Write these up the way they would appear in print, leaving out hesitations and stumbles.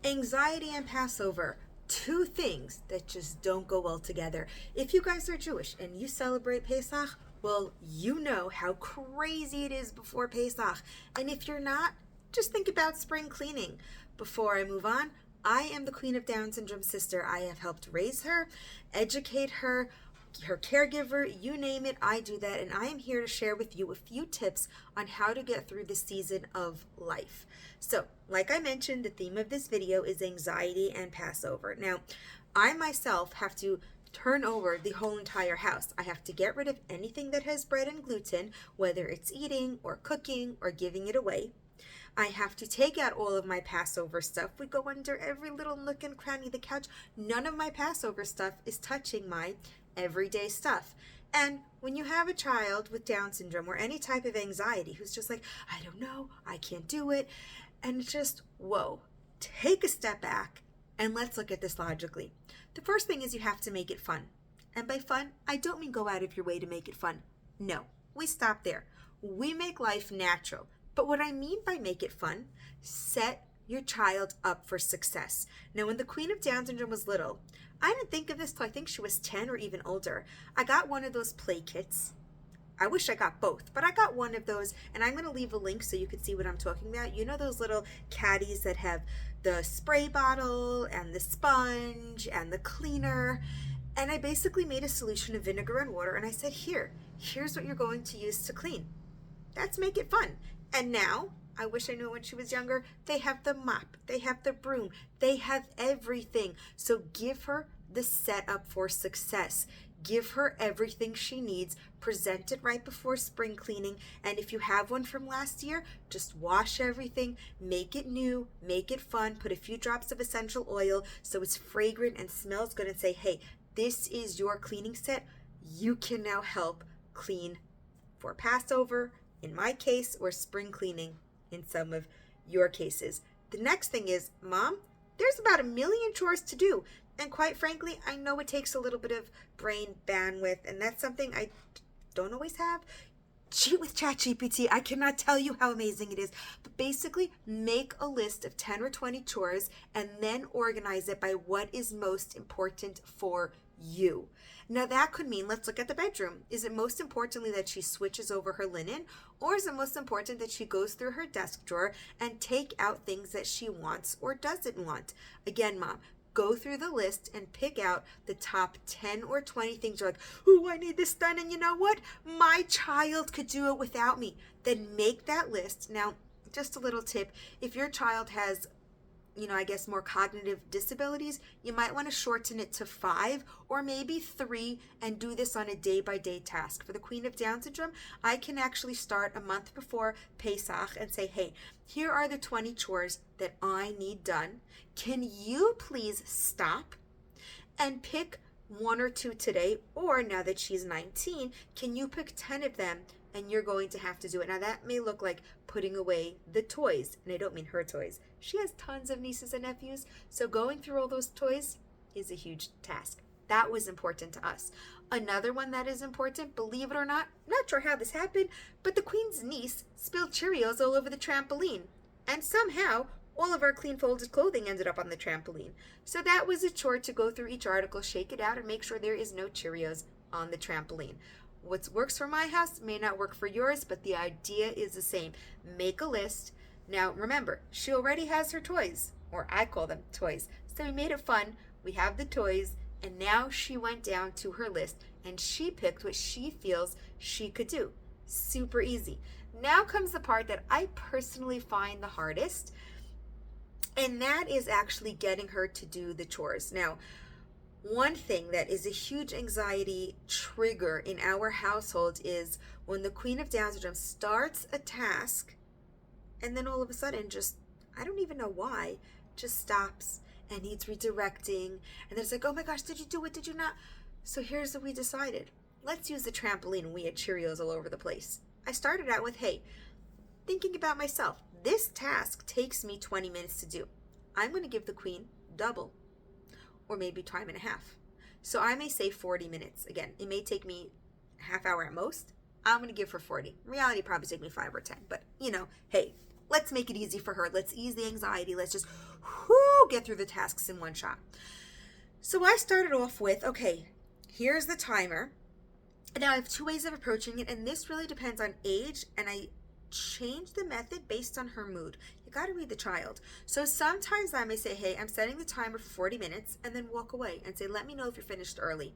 Anxiety and Passover, two things that just don't go well together. If you guys are Jewish and you celebrate Pesach, well, you know how crazy it is before Pesach. And if you're not, just think about spring cleaning. Before I move on, I am the Queen of Down Syndrome sister. I have helped raise her, educate her, her caregiver, you name it, I do that. And I am here to share with you a few tips on how to get through the season of life. So, like I mentioned, the theme of this video is anxiety and Passover. Now, I myself have to turn over the whole entire house. I have to get rid of anything that has bread and gluten, whether it's eating or cooking or giving it away. I have to take out all of my Passover stuff. We go under every little nook and cranny of the couch. None of my Passover stuff is touching my everyday stuff. And when you have a child with Down syndrome or any type of anxiety who's just like, I don't know, I can't do it, and it's just, whoa, take a step back and let's look at this logically. The first thing is you have to make it fun. And by fun, I don't mean go out of your way to make it fun. No, we stop there. We make life natural. But what I mean by make it fun, set your child up for success. Now, when the Queen of Down syndrome was little, I didn't think of this till I think she was 10 or even older. I got one of those play kits. I wish I got both, but I got one of those, and I'm going to leave a link so you can see what I'm talking about. You know those little caddies that have the spray bottle and the sponge and the cleaner? And I basically made a solution of vinegar and water, and I said, here's what you're going to use to clean. That's make it fun. And now, I wish I knew when she was younger, they have the mop, they have the broom, they have everything. So give her the setup for success. Give her everything she needs. Present it right before spring cleaning. And if you have one from last year, just wash everything, make it new, make it fun, put a few drops of essential oil so it's fragrant and smells good, and say, hey, this is your cleaning set. You can now help clean for Passover, in my case, or spring cleaning in some of your cases. The next thing is, Mom, there's about 1 million chores to do. And quite frankly, I know it takes a little bit of brain bandwidth, and that's something I don't always have. Cheat with ChatGPT. I cannot tell you how amazing it is. But basically, make a list of 10 or 20 chores and then organize it by what is most important for you. Now that could mean, let's look at the bedroom. Is it most importantly that she switches over her linen, or is it most important that she goes through her desk drawer and take out things that she wants or doesn't want? Again, Mom, go through the list and pick out the top 10 or 20 things you're like, oh, I need this done. And you know what? My child could do it without me. Then make that list. Now, just a little tip. If your child has, I guess more cognitive disabilities, you might want to shorten it to 5 or maybe 3 and do this on a day-by-day task. For the Queen of Down syndrome, I can actually start a month before Pesach and say, hey, here are the 20 chores that I need done. Can you please stop and pick 1 or 2 today? Or now that she's 19, can you pick 10 of them and you're going to have to do it? Now that may look like putting away the toys, and I don't mean her toys. She has tons of nieces and nephews, so going through all those toys is a huge task. That was important to us. Another one that is important, believe it or not sure how this happened, but the Queen's niece spilled Cheerios all over the trampoline. And somehow, all of our clean folded clothing ended up on the trampoline. So that was a chore to go through each article, shake it out, and make sure there is no Cheerios on the trampoline. What works for my house may not work for yours, but the idea is the same. Make a list. Now, remember, she already has her toys, or I call them toys. So we made it fun. We have the toys, and now she went down to her list, and she picked what she feels she could do. Super easy. Now comes the part that I personally find the hardest, and that is actually getting her to do the chores. Now, one thing that is a huge anxiety trigger in our household is when the Queen of Down syndrome starts a task and then all of a sudden just, I don't even know why, just stops and needs redirecting. And then it's like, oh my gosh, did you do it? Did you not? So here's what we decided. Let's use the trampoline. We had Cheerios all over the place. I started out with, hey, thinking about myself, this task takes me 20 minutes to do. I'm going to give the Queen double, or maybe time and a half. So I may say 40 minutes. Again, it may take me a half hour at most. I'm going to give her 40. In reality, it'd probably take me 5 or 10. But, hey, let's make it easy for her. Let's ease the anxiety. Let's just get through the tasks in one shot. So I started off with, okay, here's the timer. Now I have two ways of approaching it, and this really depends on age, and I change the method based on her mood. You got to read the child. So sometimes I may say, hey, I'm setting the timer for 40 minutes, and then walk away and say, let me know if you're finished early.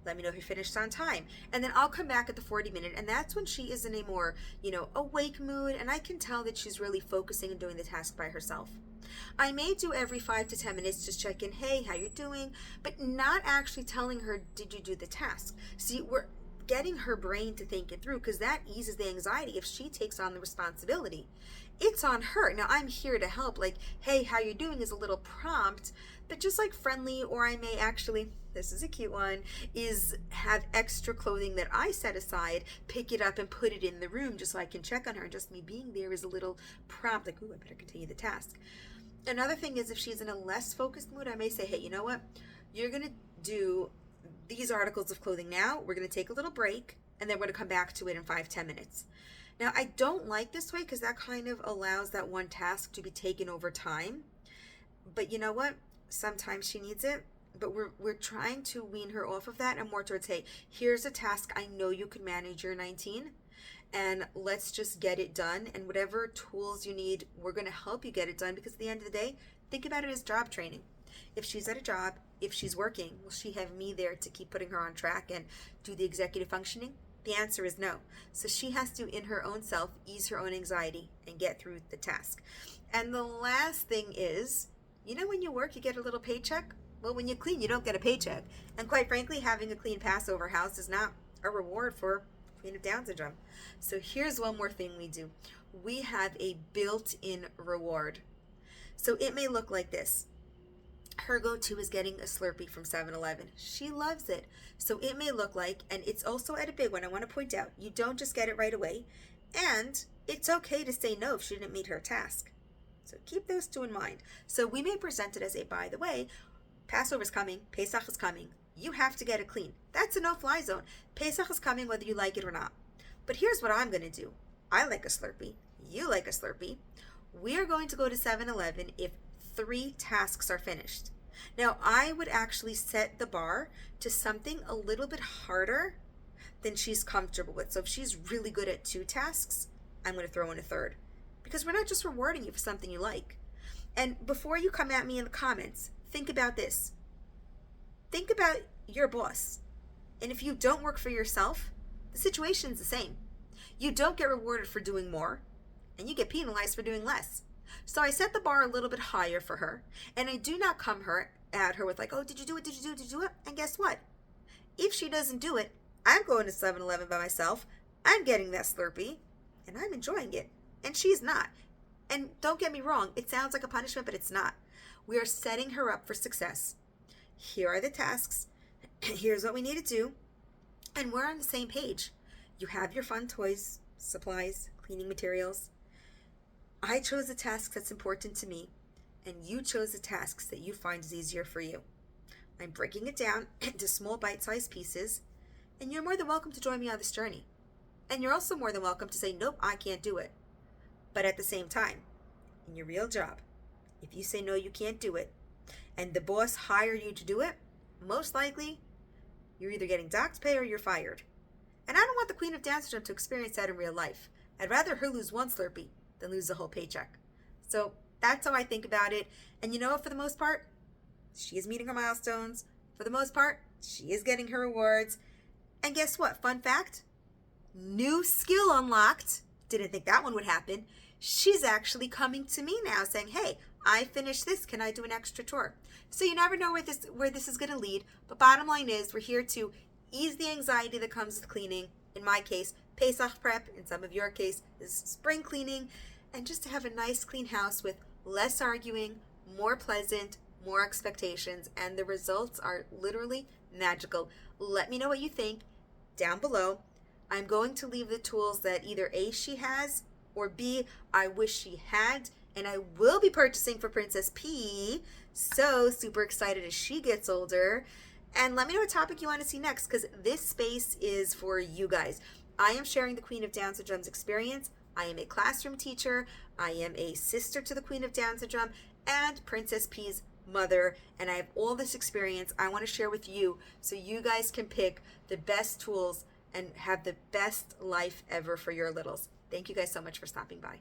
Let me know if you're finished on time. And then I'll come back at the 40-minute, and that's when she is in a more, awake mood, and I can tell that she's really focusing and doing the task by herself. I may do every 5 to 10 minutes, just check in, hey, how you doing? But not actually telling her, did you do the task? See, we're getting her brain to think it through, because that eases the anxiety if she takes on the responsibility. It's on her. Now I'm here to help, like, hey, how you doing is a little prompt, but just like friendly, or I may actually, this is a cute one, is have extra clothing that I set aside, pick it up and put it in the room just so I can check on her, and just me being there is a little prompt, like, ooh, I better continue the task. Another thing is if she's in a less focused mood, I may say, hey, you know what? You're going to do these articles of clothing now. We're going to take a little break, and then we're going to come back to it in 5-10 minutes. Now, I don't like this way because that kind of allows that one task to be taken over time. But you know what? Sometimes she needs it. But we're trying to wean her off of that and more towards, hey, here's a task I know you can manage. You're 19. And let's just get it done. And whatever tools you need, we're going to help you get it done. Because at the end of the day, think about it as job training. If she's at a job, if she's working, will she have me there to keep putting her on track and do the executive functioning? The answer is no. So she has to, in her own self, ease her own anxiety and get through the task. And the last thing is, when you work, you get a little paycheck. Well, when you clean, you don't get a paycheck. And quite frankly, having a clean Passover house is not a reward for Queen of Down syndrome. So here's one more thing we do. We have a built-in reward. So it may look like this. Her go-to is getting a Slurpee from 7-Eleven. She loves it. So it may look like, and it's also at a big one, I want to point out, you don't just get it right away. And it's okay to say no if she didn't meet her task. So keep those two in mind. So we may present it as a, by the way, Passover's coming, Pesach is coming. You have to get it clean. That's a no-fly zone. Pesach is coming whether you like it or not. But here's what I'm going to do. I like a Slurpee. You like a Slurpee. We are going to go to 7-Eleven if 3 tasks are finished. Now, I would actually set the bar to something a little bit harder than she's comfortable with. So if she's really good at 2 tasks, I'm going to throw in a 3rd. Because we're not just rewarding you for something you like. And before you come at me in the comments, think about this. Think about your boss. And if you don't work for yourself, the situation's the same. You don't get rewarded for doing more, and you get penalized for doing less. So I set the bar a little bit higher for her, and I do not come at her with like, oh, did you do it? Did you do it? Did you do it? And guess what? If she doesn't do it, I'm going to 7-Eleven by myself. I'm getting that Slurpee, and I'm enjoying it. And she's not. And don't get me wrong, it sounds like a punishment, but it's not. We are setting her up for success. Here are the tasks. Here's what we need to do. And we're on the same page. You have your fun toys, supplies, cleaning materials. I chose the task that's important to me, and you chose the tasks that you find is easier for you. I'm breaking it down into small bite-sized pieces, and you're more than welcome to join me on this journey. And you're also more than welcome to say, nope, I can't do it. But at the same time, in your real job, if you say no, you can't do it, and the boss hired you to do it, most likely, you're either getting docked pay or you're fired. And I don't want the Queen of Down syndrome to experience that in real life. I'd rather her lose one Slurpee than lose the whole paycheck. So that's how I think about it. And you know what, for the most part, she is meeting her milestones. For the most part, she is getting her rewards. And guess what? Fun fact, new skill unlocked. Didn't think that one would happen. She's actually coming to me now saying, hey, I finished this. Can I do an extra chore? So you never know where this is going to lead. But bottom line is we're here to ease the anxiety that comes with cleaning. In my case, Pesach prep. In some of your case, is spring cleaning. And just to have a nice clean house with less arguing, more pleasant, more expectations. And the results are literally magical. Let me know what you think down below. I'm going to leave the tools that either A, she has, or B, I wish she had, and I will be purchasing for Princess P. So super excited as she gets older. And let me know what topic you want to see next, because this space is for you guys. I am sharing the Queen of Down syndrome's experience. I am a classroom teacher. I am a sister to the Queen of Down syndrome. and Princess P's mother, and I have all this experience I want to share with you so you guys can pick the best tools and have the best life ever for your littles. Thank you guys so much for stopping by.